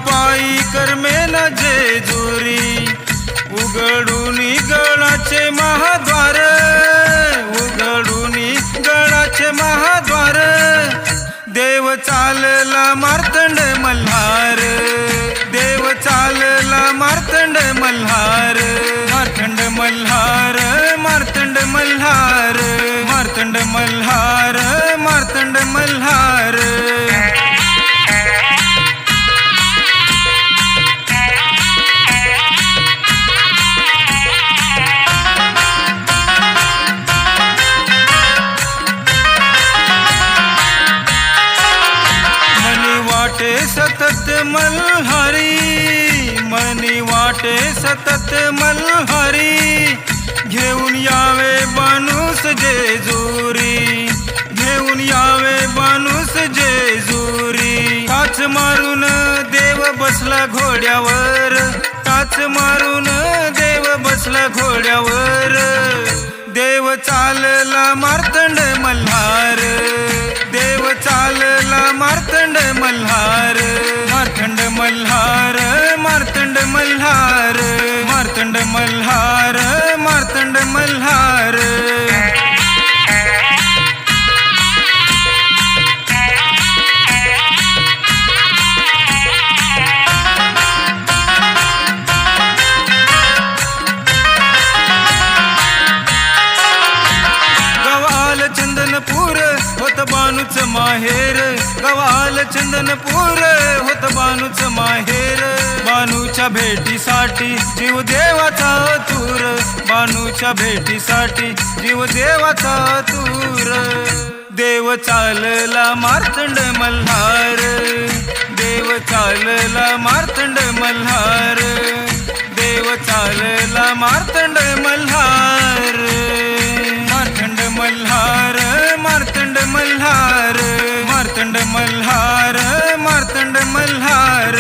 पायी करमेल जेजुरी, उघडून गळाचे महाद्वार, उघडून गळाचे महाद्वार, देव चालला मार्तंड मल्हार, देव चालला मार्तंड मल्हार, मार्तंड मल्हार, मार्तंड मल्हार, मार्तंड मल्हार, मार्तंड मल्हार। सतत मल्हारी, मनी वाटे सतत मल्हारी, घेऊन यावे बाणूस जेजुरी, घेऊन यावे बाणूस जेजुरी। टाच मारून देव बसला घोड्यावर, टाच मारून देव बसला घोड्यावर, देव चालला मार्तंड मल्हार, देव चालला मार्तंड मल्हार, मार्तंड मल्हार, मार्तंड मल्हार, मार्तंड मल्हार, मार्तंड मल्हार। चंदनपूर होत बाणूच माहेर, गवाल चंदनपूर होत बाणूच माहेर, बाणूच्या भेटीसाठी जीव देवाचा तूर, बाणूच्या भेटीसाठी जीव देवाचा तूर, देव चालला मार्तंड मल्हार, देव चालला मार्तंड मल्हार, देव चालला मार्तंड मल्हार, मार्तंड मल्हार, मार्तंड मल्हार, मार्तंड मल्हार, मार्तंड मल्हार।